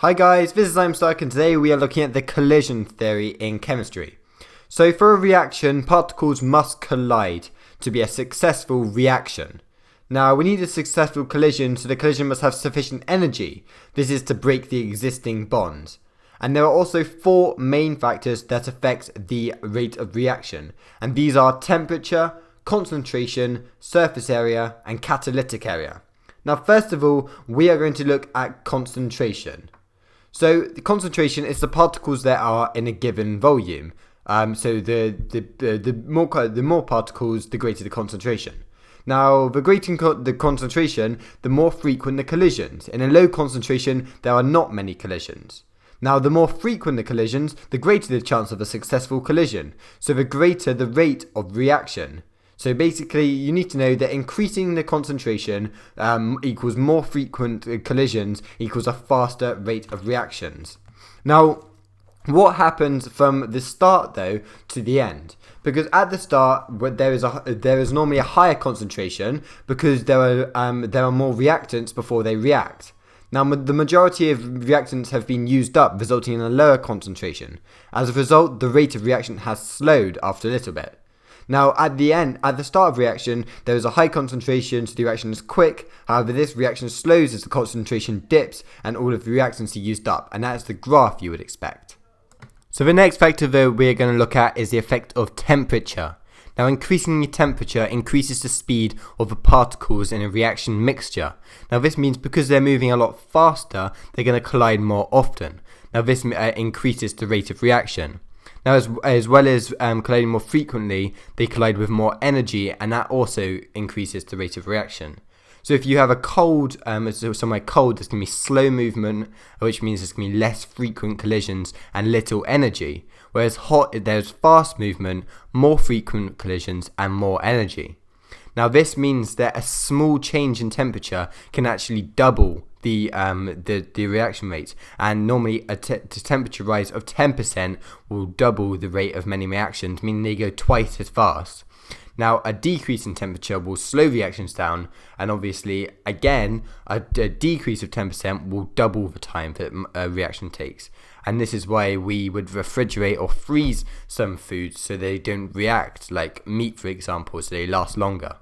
Hi guys, this is Stark and today we are looking at the collision theory in chemistry. So for a reaction, particles must collide to be a successful reaction. Now we need a successful collision, so the collision must have sufficient energy. This is to break the existing bonds. And there are also four main factors that affect the rate of reaction. And these are temperature, concentration, surface area, and catalytic area. Now first of all, we are going to look at concentration. So the concentration is the particles that are in a given volume. So the more particles, the greater the concentration. Now, the greater the concentration, the more frequent the collisions. In a low concentration, there are not many collisions. Now, the more frequent the collisions, the greater the chance of a successful collision. So the greater the rate of reaction. So basically, you need to know that increasing the concentration equals more frequent collisions equals a faster rate of reactions. Now, what happens from the start though to the end? Because at the start, there is normally a higher concentration because there are more reactants before they react. Now, the majority of reactants have been used up, resulting in a lower concentration. As a result, the rate of reaction has slowed after a little bit. Now, at the start of reaction, there is a high concentration, so the reaction is quick. However, this reaction slows as the concentration dips and all of the reactants are used up, and that's the graph you would expect. So the next factor though we're going to look at is the effect of temperature. Now, increasing the temperature increases the speed of the particles in a reaction mixture. Now, this means because they're moving a lot faster, they're going to collide more often. Now, this increases the rate of reaction. Now, as well as colliding more frequently, they collide with more energy, and that also increases the rate of reaction. So if you have a cold, somewhere cold, there's going to be slow movement, which means there's going to be less frequent collisions and little energy. Whereas hot, there's fast movement, more frequent collisions, and more energy. Now, this means that a small change in temperature can actually double the reaction rate, and normally a temperature rise of 10% will double the rate of many reactions, meaning they go twice as fast. Now, a decrease in temperature will slow reactions down, and obviously, again, a decrease of 10% will double the time that a reaction takes. And this is why we would refrigerate or freeze some foods so they don't react, like meat, for example, so they last longer.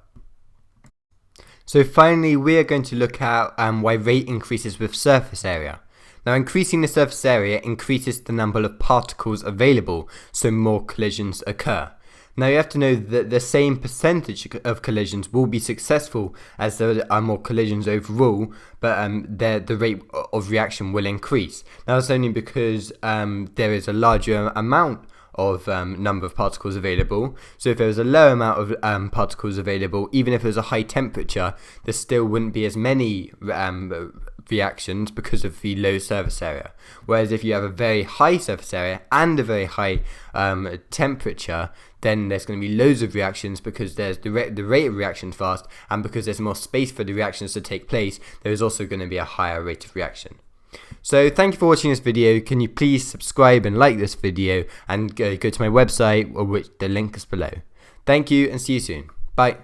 So finally, we are going to look at why rate increases with surface area. Now, increasing the surface area increases the number of particles available, so more collisions occur. Now, you have to know that the same percentage of collisions will be successful as there are more collisions overall, but the rate of reaction will increase. Now, that's only because there is a larger amount of number of particles available. So if there was a low amount of particles available, even if there was a high temperature, there still wouldn't be as many reactions because of the low surface area. Whereas if you have a very high surface area and a very high temperature, then there's going to be loads of reactions because there's the rate of reaction fast, and because there's more space for the reactions to take place, there is also going to be a higher rate of reaction. So thank you for watching this video. Can you please subscribe and like this video, and go to my website, which the link is below. Thank you and see you soon. Bye.